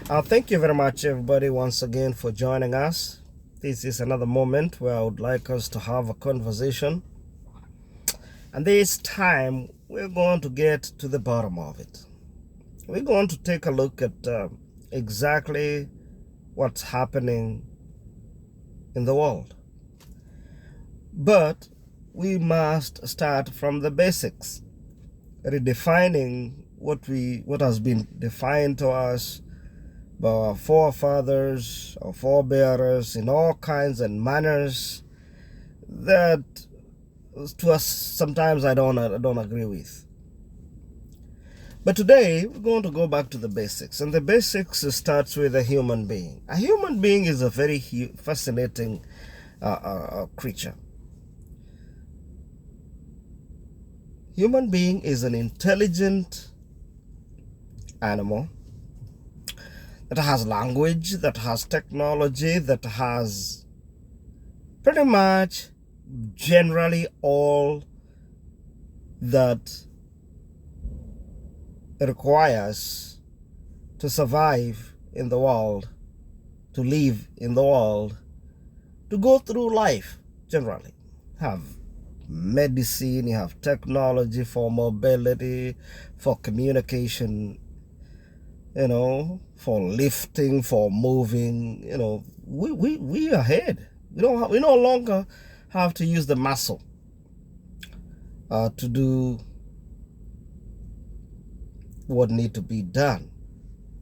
Thank you very much, everybody, once again for joining us. This is another moment where I would like us to have a conversation. And this time, we're going to get to the bottom of it. We're going to take a look at exactly what's happening in the world. But we must start from the basics, redefining what has been defined to us by our forefathers, our forebearers, in all kinds and manners that to us sometimes I don't agree with. But today we're going to go back to the basics, and the basics starts with a human being. A human being is a very fascinating creature. Human being is an intelligent animal that has language, that has technology, that has pretty much generally all that it requires to survive in the world, to live in the world, to go through life generally. Have medicine, you have technology for mobility, for communication, for lifting, for moving. We are ahead. We no longer have to use the muscle to do what need to be done.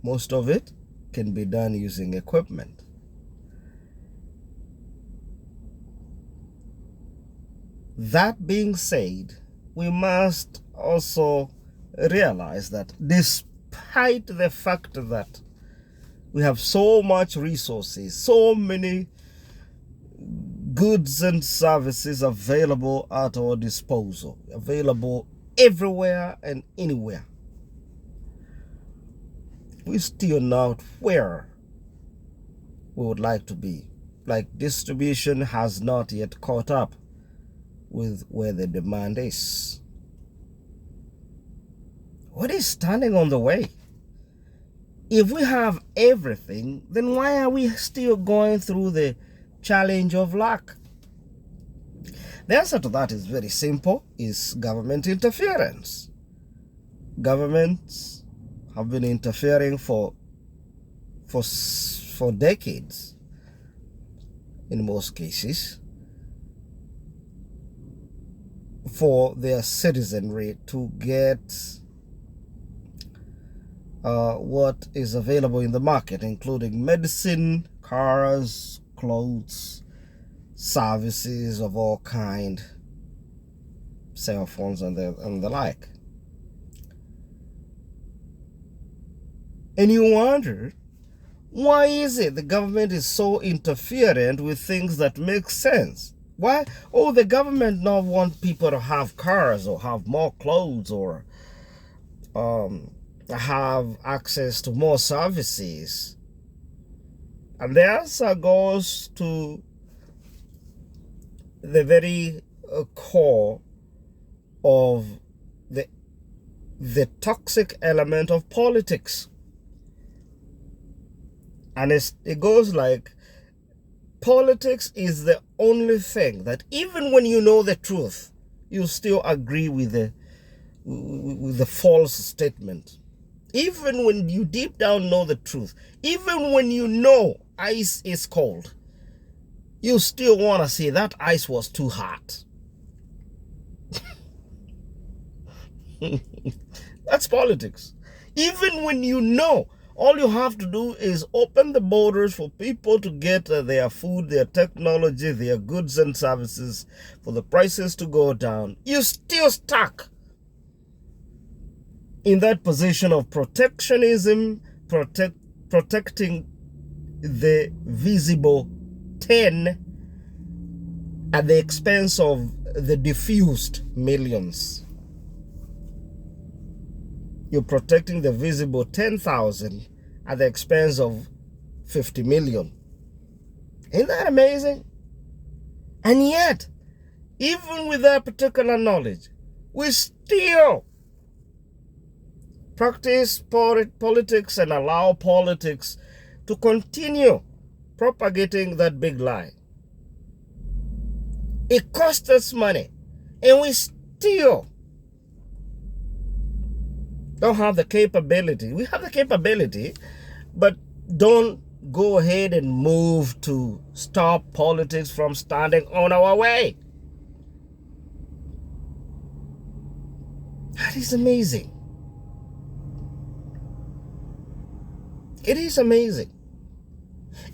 Most of it can be done using equipment. That being said, we must also realize that despite the fact that we have so much resources, so many goods and services available at our disposal, available everywhere and anywhere, we're still not where we would like to be. Like, distribution has not yet caught up with where the demand is. What is standing on the way? If we have everything, then why are we still going through the challenge of lack? The answer to that is very simple, is government interference. Governments have been interfering for decades, in most cases, for their citizenry to get what is available in the market, including medicine, cars, clothes, services of all kind, cell phones and the like. And you wonder, why is it the government is so interferent with things that make sense? Why? Oh, the government not want people to have cars or have more clothes or have access to more services. And the answer goes to the very core of the toxic element of politics. And it goes like, politics is the only thing that even when you know the truth, you still agree with the false statement. Even when you deep down know the truth, even when you know ice is cold, you still want to say that ice was too hot. That's politics. Even when you know, all you have to do is open the borders for people to get their food, their technology, their goods and services, for the prices to go down. You're still stuck in that position of protectionism, protecting the visible 10 at the expense of the diffused millions. You're protecting the visible 10,000 at the expense of 50 million. Isn't that amazing? And yet, even with that particular knowledge, we still practice politics and allow politics to continue propagating that big lie. It costs us money, and we still don't have the capability. We have the capability, but don't go ahead and move to stop politics from standing on our way. That is amazing. It is amazing.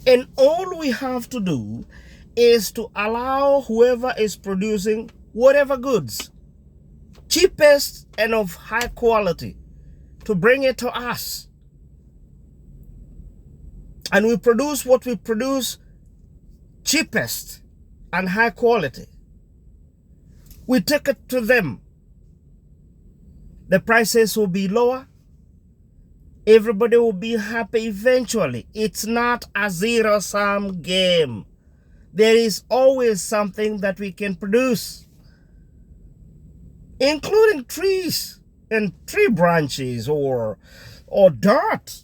And all we have to do is to allow whoever is producing whatever goods, cheapest and of high quality, to bring it to us. And we produce what we produce cheapest and high quality. We take it to them. The prices will be lower. Everybody will be happy eventually. It's not a zero-sum game. There is always something that we can produce, including trees and tree branches or dirt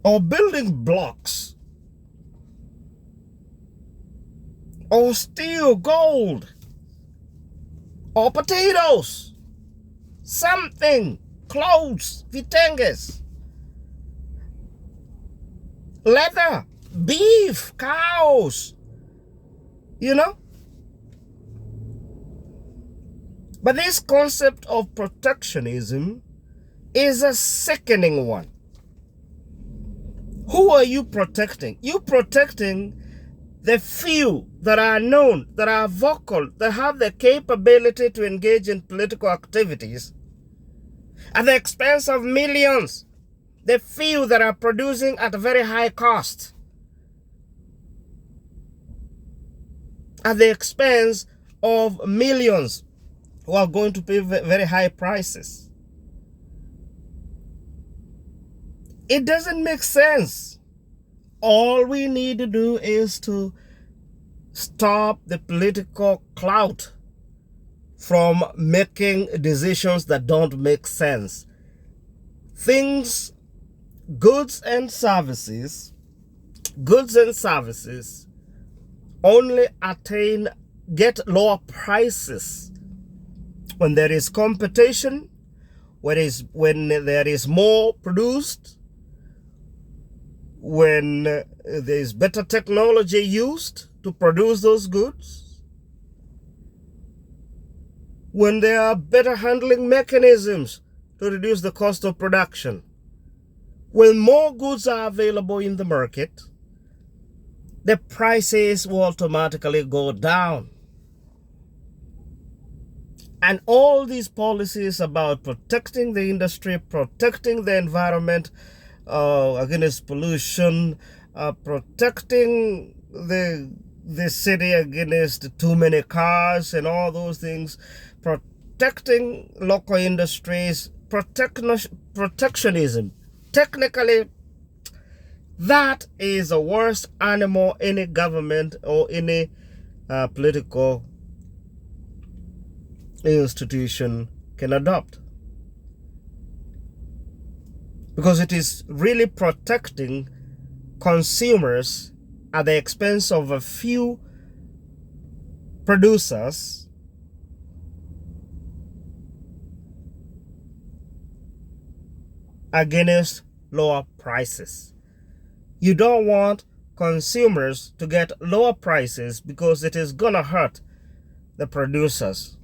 or building blocks or steel, gold or potatoes, something, clothes, vitenges, leather, beef, cows, you know. But this concept of protectionism is a sickening one. Who are you protecting? You're protecting the few that are known, that are vocal, that have the capability to engage in political activities at the expense of millions. The few that are producing at a very high cost at the expense of millions who are going to pay very high prices. It doesn't make sense. All we need to do is to stop the political clout from making decisions that don't make sense. Things, goods and services only get lower prices when there is competition, when there is more produced, when there is better technology used to produce those goods, when there are better handling mechanisms to reduce the cost of production, when more goods are available in the market, the prices will automatically go down. And all these policies about protecting the industry, protecting the environment against pollution, protecting the city against too many cars and all those things, protecting local industries, protectionism. Technically, that is the worst animal any government or any political institution can adopt, because it is really protecting consumers at the expense of a few producers against lower prices. You don't want consumers to get lower prices because it is gonna hurt the producers.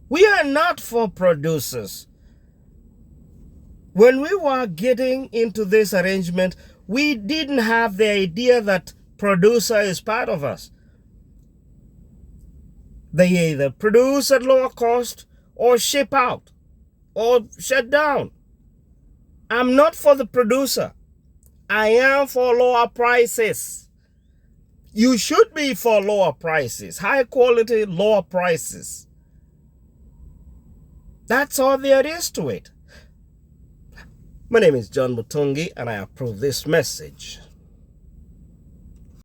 We are not for producers. When we were getting into this arrangement, we didn't have the idea that producer is part of us. They either produce at lower cost or ship out or shut down. I'm not for the producer. I am for lower prices. You should be for lower prices, high quality, lower prices. That's all there is to it. My name is John Mutungi, and I approve this message.